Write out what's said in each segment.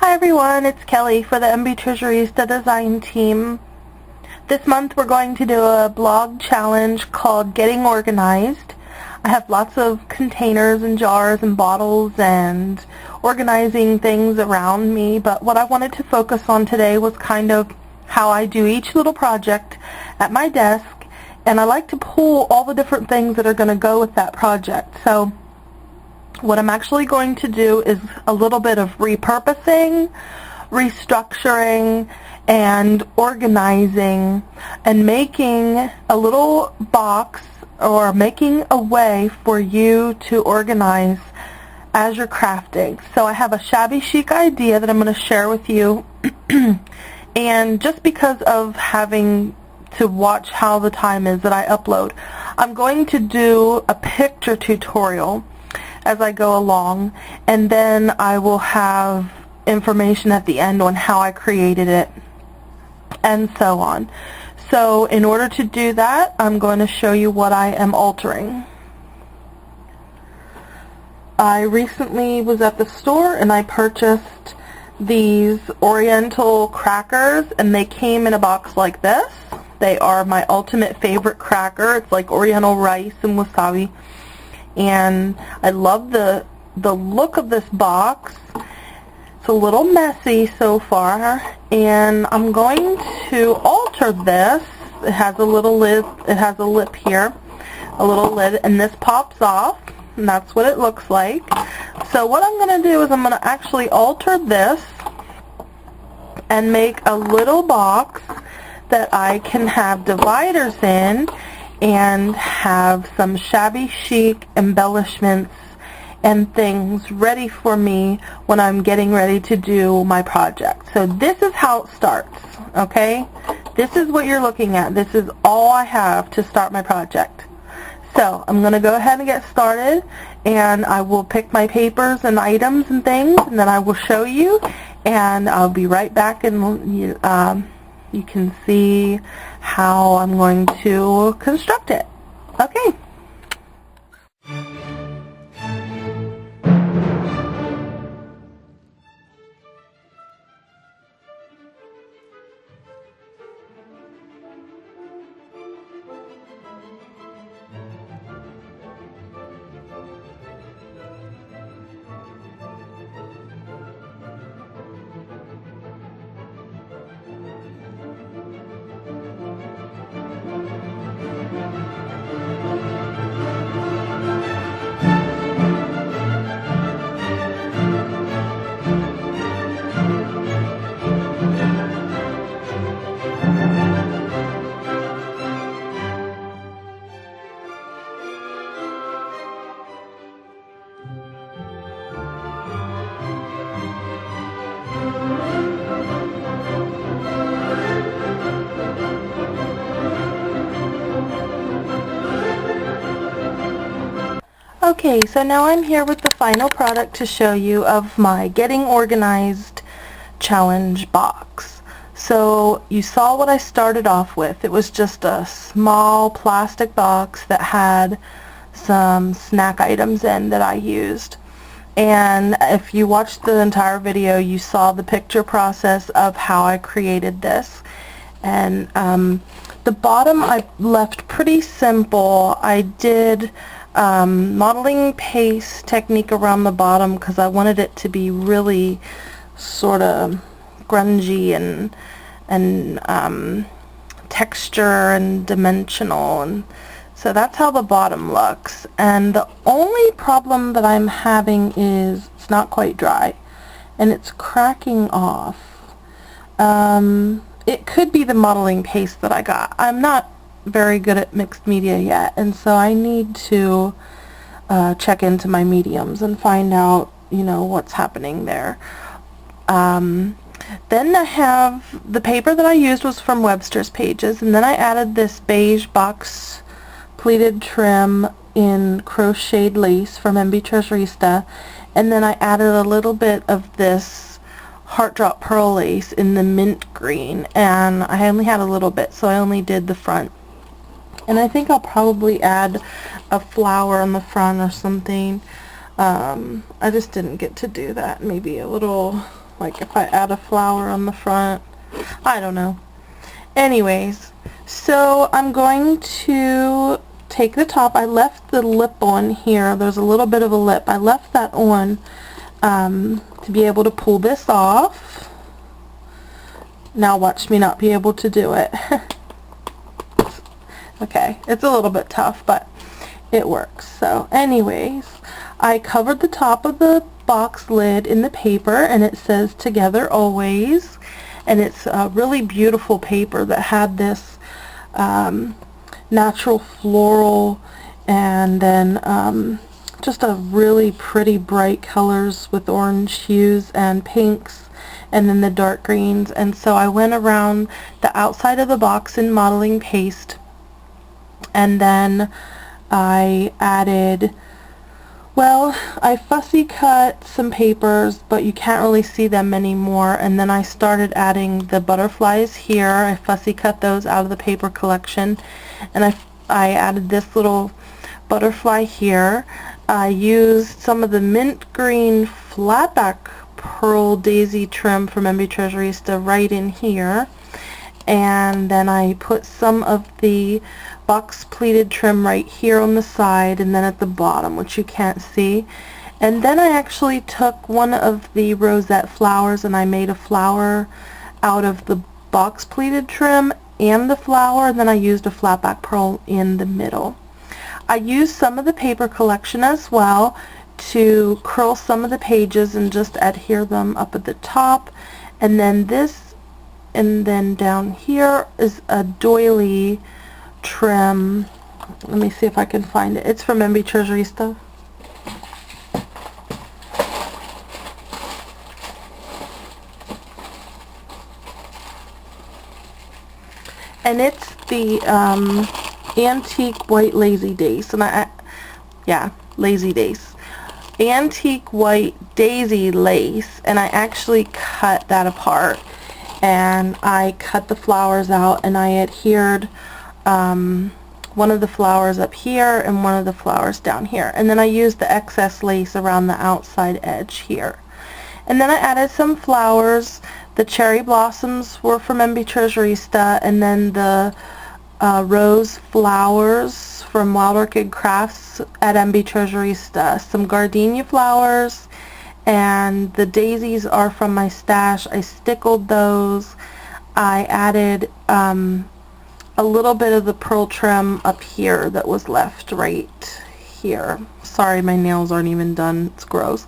Hi everyone, it's Kelly for the Treasurista design team. This month we're going to do a blog challenge called Getting Organized. I have lots of containers and jars and bottles and organizing things around me, but what I wanted to focus on today was kind of how I do each little project at my desk, and I like to pull all the different things that are going to go with that project. So what I'm actually going to do is a little bit of repurposing, restructuring, and organizing, and making a little box or making a way for you to organize as you're crafting. So I have a shabby chic idea that I'm going to share with you, and just because of having to watch how the time is that I upload, I'm going to do a picture tutorial as I go along, and then I will have information at the end on how I created it and so on. So in order to do that, I'm going to show you what I am altering. I recently was at the store and I purchased these Oriental crackers, and they came in a box like this. They are my ultimate favorite cracker. It's like Oriental rice and wasabi. And I love the look of this box. It's a little messy so far, and I'm going to alter this. It has a little lid, it has a lip here, a little lid, and this pops off, and that's what it looks like. So what I'm going to do is I'm going to actually alter this and make a little box that I can have dividers in and have some shabby chic embellishments and things ready for me when I'm getting ready to do my project. So this is how it starts, okay? This is what you're looking at. This is all I have to start my project. So I'm going to go ahead and get started, and I will pick my papers and items and things, and then I will show you, and I'll be right back, and you can see how I'm going to construct it. Okay. Okay, so now I'm here with the final product to show you of my Getting Organized challenge box. So you saw what I started off with. It was just a small plastic box that had some snack items in that I used. And if you watched the entire video, you saw the picture process of how I created this. And the bottom I left pretty simple. I did modeling paste technique around the bottom because I wanted it to be really sort of grungy and texture and dimensional, and so that's how the bottom looks. And the only problem that I'm having is it's not quite dry and it's cracking off. It could be the modeling paste that I got. I'm not very good at mixed media yet, and so I need to check into my mediums and find out, you know, what's happening there. Then I have the paper that I used was from Webster's Pages, and then I added this beige box pleated trim in crocheted lace from Treasurista, and then I added a little bit of this heart drop pearl lace in the mint green, and I only had a little bit, so I only did the front. And I think I'll probably add a flower on the front or something. I just didn't get to do that. Maybe a little like if I add a flower on the front. I don't know. Anyways, so I'm going to take the top. I left the lip on here. There's a little bit of a lip. I left that on to be able to pull this off. Now watch me not be able to do it. Okay, it's a little bit tough, but it works. So anyways, I covered the top of the box lid in the paper, and it says "Together Always," and it's a really beautiful paper that had this natural floral, and then just a really pretty bright colors with orange hues and pinks, and then the dark greens. And so I went around the outside of the box in modeling paste, and then I added, well, I fussy cut some papers, but you can't really see them anymore, and then I started adding the butterflies here. I fussy cut those out of the paper collection, and I added this little butterfly here. I used some of the mint green flatback pearl daisy trim from Treasurista right in here, and then I put some of the box pleated trim right here on the side and then at the bottom, which you can't see. And then I actually took one of the rosette flowers and I made a flower out of the box pleated trim and the flower, and then I used a flatback pearl in the middle. I used some of the paper collection as well to curl some of the pages and just adhere them up at the top, and then this, and then down here is a doily trim. Let me see if I can find it. It's from Treasurista. And it's the antique white lazy daisy, and lazy daisy, antique white daisy lace, and I actually cut that apart, and I cut the flowers out, and I adhered one of the flowers up here and one of the flowers down here, and then I used the excess lace around the outside edge here. And then I added some flowers. The cherry blossoms were from Treasurista, and then the rose flowers from Wild Orchid Crafts at Treasurista. Some gardenia flowers, and the daisies are from my stash. I stickled those. I added a little bit of the pearl trim up here that was left right here. Sorry, my nails aren't even done. It's gross.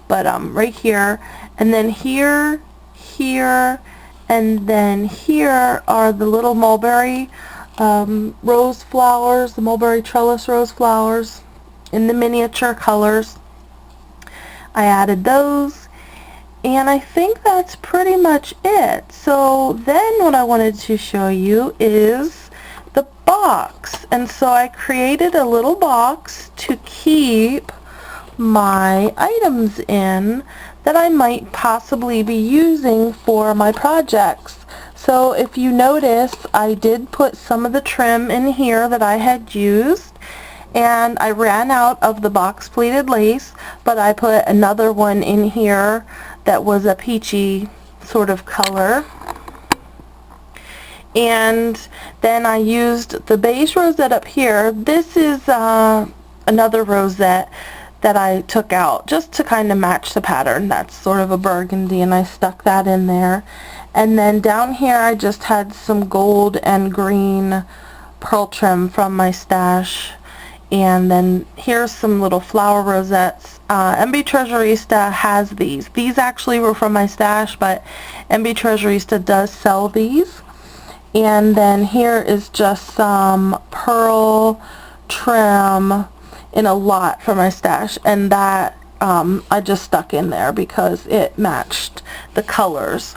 But right here, and then here, here, and then here are the little mulberry rose flowers, the mulberry trellis rose flowers in the miniature colors. I added those, and I think that's pretty much it. So then what I wanted to show you is the box, and so I created a little box to keep my items in that I might possibly be using for my projects. So if you notice, I did put some of the trim in here that I had used, and I ran out of the box pleated lace, but I put another one in here that was a peachy sort of color. And then I used the beige rosette up here. This is another rosette that I took out just to kind of match the pattern. That's sort of a burgundy, and I stuck that in there. And then down here I just had some gold and green pearl trim from my stash. And then here's some little flower rosettes. Treasurista has these. These actually were from my stash, but Treasurista does sell these. And then here is just some pearl trim in a lot from my stash, and that I just stuck in there because it matched the colors.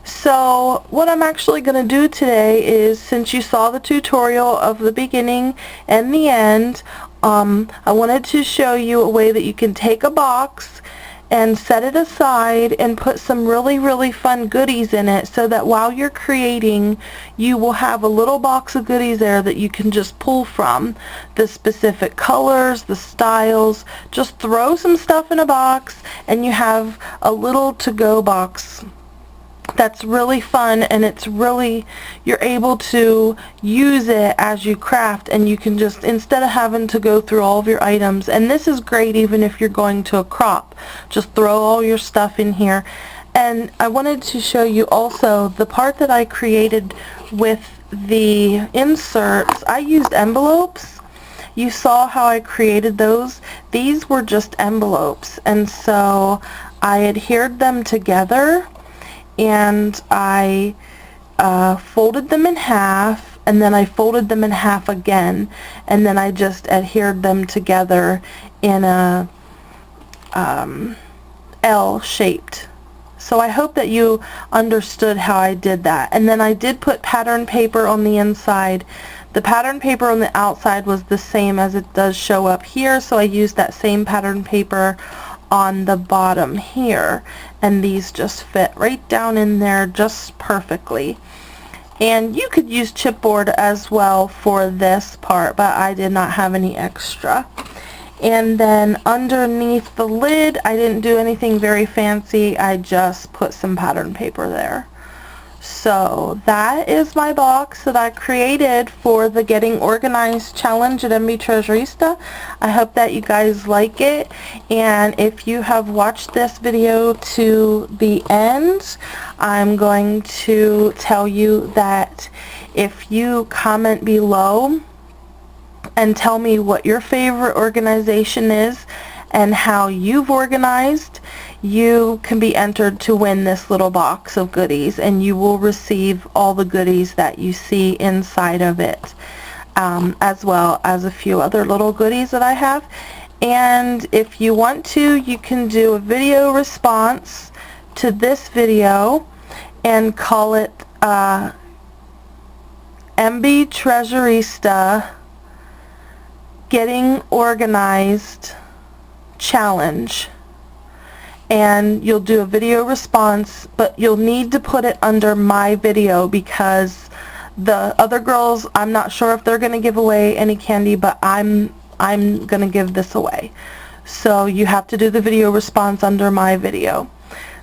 So what I'm actually going to do today is, since you saw the tutorial of the beginning and the end, I wanted to show you a way that you can take a box and set it aside and put some really fun goodies in it, so that while you're creating, you will have a little box of goodies there that you can just pull from. The specific colors, the styles. Just throw some stuff in a box and you have a little to-go box that's really fun, and it's really, you're able to use it as you craft, and you can just, instead of having to go through all of your items, and this is great even if you're going to a crop, just throw all your stuff in here. And I wanted to show you also the part that I created with the inserts. I used envelopes. You saw how I created those. These were just envelopes, and so I adhered them together, and I folded them in half, and then I folded them in half again, and then I just adhered them together in a L shaped. So I hope that you understood how I did that. And then I did put pattern paper on the inside. The pattern paper on the outside was the same as it does show up here, so I used that same pattern paper on the bottom here, and these just fit right down in there just perfectly. And you could use chipboard as well for this part, but I did not have any extra. And then underneath the lid, I didn't do anything very fancy. I just put some pattern paper there. So that is my box that I created for the Getting Organized Challenge at MB Treasurista. I hope that you guys like it, and if you have watched this video to the end, I'm going to tell you that if you comment below and tell me what your favorite organization is and how you've organized, you can be entered to win this little box of goodies, and you will receive all the goodies that you see inside of it, as well as a few other little goodies that I have. And if you want to, you can do a video response to this video and call it MB Treasurista Getting Organized Challenge, and you'll do a video response, but you'll need to put it under my video, because the other girls, I'm not sure if they're going to give away any candy, but I'm going to give this away. So you have to do the video response under my video.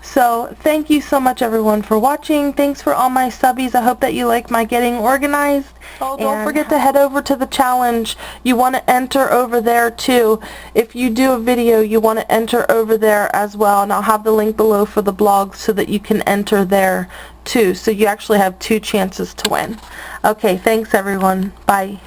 So thank you so much everyone for watching. Thanks for all my subbies. I hope that you like my Getting Organized. Oh, don't forget to head over to the challenge. You want to enter over there too. If you do a video, you want to enter over there as well, and I'll have the link below for the blog so that you can enter there too. So you actually have 2 chances to win. Okay, thanks everyone. Bye.